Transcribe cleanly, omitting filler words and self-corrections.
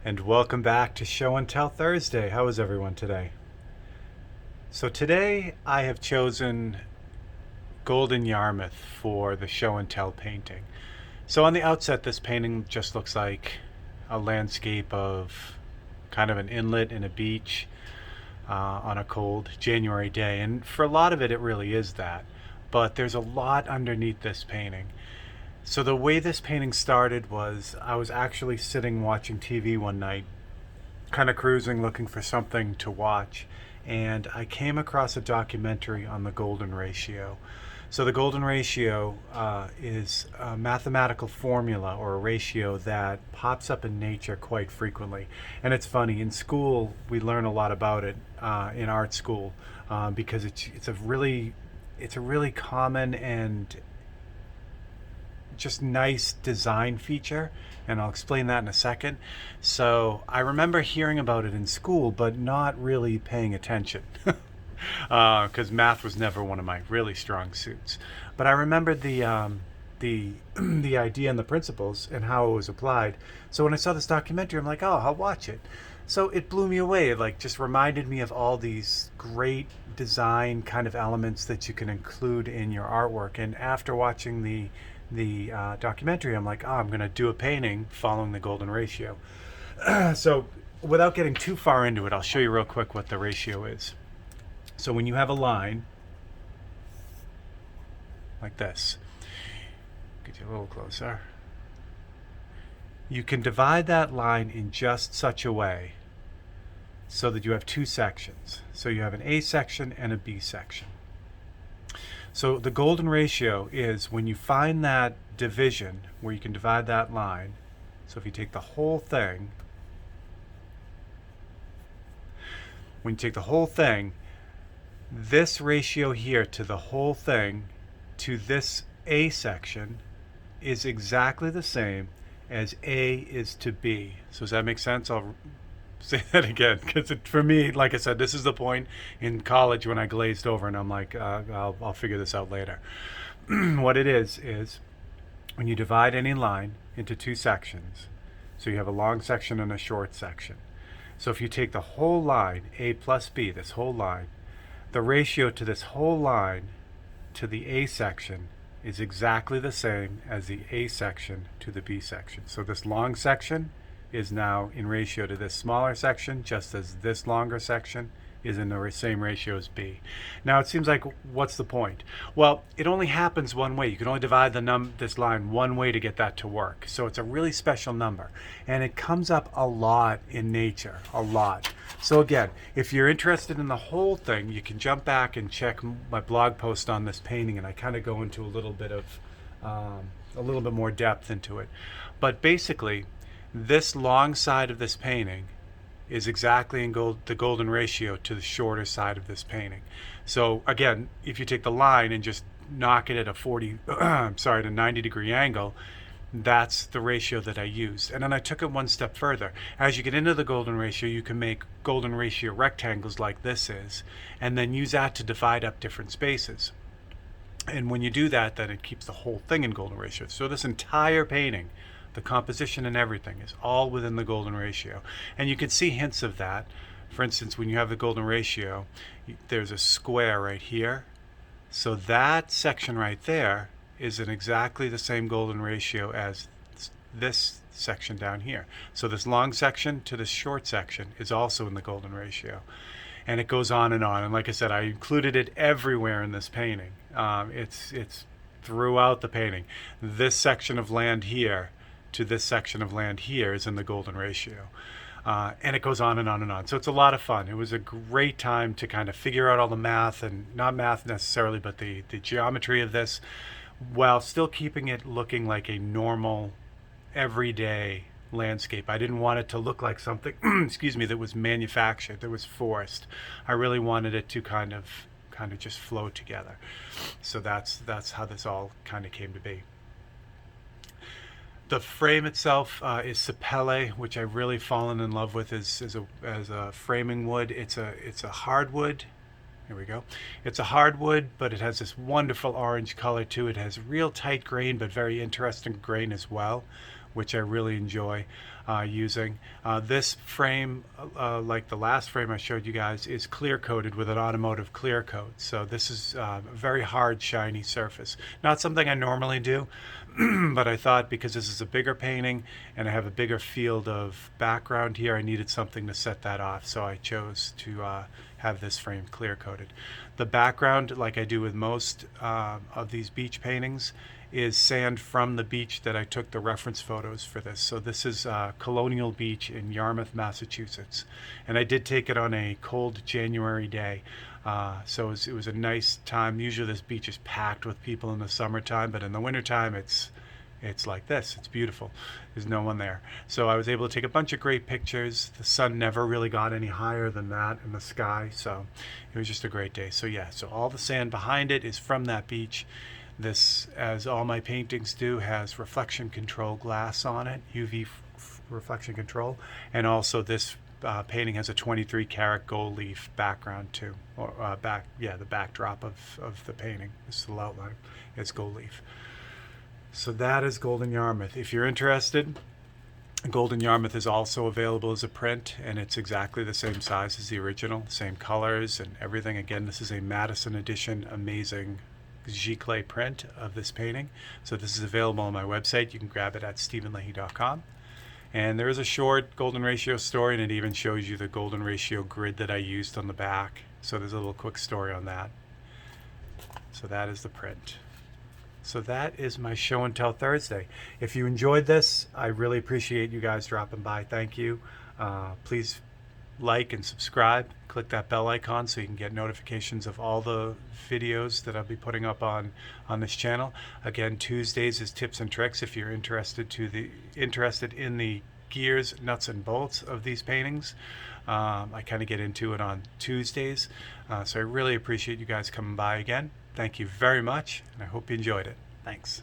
And welcome back to Show and Tell Thursday. How is everyone today? So today I have chosen Golden Yarmouth for the Show and Tell painting. So on the outset, this painting just looks like a landscape of kind of an inlet and a beach on a cold January day. And for a lot of it, it really is that. But there's a lot underneath this painting. So the way this painting started was I was actually sitting watching TV one night, kind of cruising looking for something to watch, and I came across a documentary on the golden ratio. So the golden ratio is a mathematical formula or a ratio that pops up in nature quite frequently. And it's funny, in school we learn a lot about it in art school because it's a really common and just nice design feature, and I'll explain that in a second. So I remember hearing about it in school, but not really paying attention because math was never one of my really strong suits. But I remembered the the idea and the principles and how it was applied. So when I saw this documentary, I'm like, oh, I'll watch it. So it blew me away. It like just reminded me of all these great design kind of elements that you can include in your artwork. And after watching the documentary, I'm like, oh, I'm going to do a painting following the golden ratio. So without getting too far into it, I'll show you real quick what the ratio is. So when you have a line like this, get you a little closer, you can divide that line in just such a way so that you have two sections. So you have an A section and a B section. So the golden ratio is when you find that division where you can divide that line. So if you take the whole thing, when you take the whole thing, this ratio here to the whole thing to this A section is exactly the same as A is to B. So does that make sense? I'll say that again because for me, like I said, this is the point in college when I glazed over and I'm like, I'll figure this out later. What it is when you divide any line into two sections, so you have a long section and a short section. So if you take the whole line, A plus B, this whole line, the ratio to this whole line to the A section is exactly the same as the A section to the B section. So this long section is now in ratio to this smaller section, just as this longer section is in the same ratio as B. Now it seems like, what's the point? Well, it only happens one way. You can only divide this line one way to get that to work. So it's a really special number, and it comes up a lot in nature, a lot. So again, if you're interested in the whole thing, you can jump back and check my blog post on this painting, and I kind of go into a little bit more depth into it. But basically, this long side of this painting is exactly in the golden ratio to the shorter side of this painting. So again, if you take the line and just knock it at a 90 degree angle, that's the ratio that I used. And then I took it one step further. As you get into the golden ratio, you can make golden ratio rectangles like this is, and then use that to divide up different spaces. And when you do that, then it keeps the whole thing in golden ratio. So this entire painting, the composition and everything, is all within the golden ratio. And you can see hints of that. For instance, when you have the golden ratio, there's a square right here. So that section right there is in exactly the same golden ratio as this section down here. So this long section to this short section is also in the golden ratio. And it goes on and on. And like I said, I included it everywhere in this painting. It's throughout the painting. This section of land here to this section of land here is in the golden ratio. And it goes on and on and on. So it's a lot of fun. It was a great time to kind of figure out all the math, and not math necessarily, but the geometry of this, while still keeping it looking like a normal, everyday landscape. I didn't want it to look like something, excuse me, that was manufactured, that was forced. I really wanted it to kind of just flow together. So that's how this all kind of came to be. The frame itself is sapele, which I've really fallen in love with as a framing wood. It's a hardwood. Here we go. It's a hardwood, but it has this wonderful orange color to it. It has real tight grain, but very interesting grain as well, which I really enjoy using. This frame, like the last frame I showed you guys, is clear coated with an automotive clear coat. So this is a very hard, shiny surface. Not something I normally do, but I thought because this is a bigger painting and I have a bigger field of background here, I needed something to set that off. So I chose to have this frame clear coated. The background, like I do with most of these beach paintings, is sand from the beach that I took the reference photos for this. So this is Colonial Beach in Yarmouth, Massachusetts. And I did take it on a cold January day. So it was a nice time. Usually this beach is packed with people in the summertime, but in the wintertime it's like this. It's beautiful. There's no one there. So I was able to take a bunch of great pictures. The sun never really got any higher than that in the sky. So it was just a great day. So yeah, so all the sand behind it is from that beach. This, as all my paintings do, has reflection control glass on it, UV reflection control, and also this painting has a 23 karat gold leaf background too, or the backdrop of the painting. This is the outline. It's gold leaf. So that is Golden Yarmouth. If you're interested, Golden Yarmouth is also available as a print, and it's exactly the same size as the original, same colors and everything. Again, this is a Madison edition, amazing giclée print of this painting. So this is available on my website. You can grab it at stephenleahy.com. And there is a short golden ratio story, and it even shows you the golden ratio grid that I used on the back. So there's a little quick story on that. So that is the print. So that is my show and tell Thursday. If you enjoyed this, I really appreciate you guys dropping by. Thank you. Please like and subscribe. Click that bell icon so you can get notifications of all the videos that I'll be putting up on this channel. Again, Tuesdays is tips and tricks if you're interested in the gears, nuts and bolts of these paintings. I kind of get into it on Tuesdays. So I really appreciate you guys coming by again. Thank you very much, and I hope you enjoyed it. Thanks.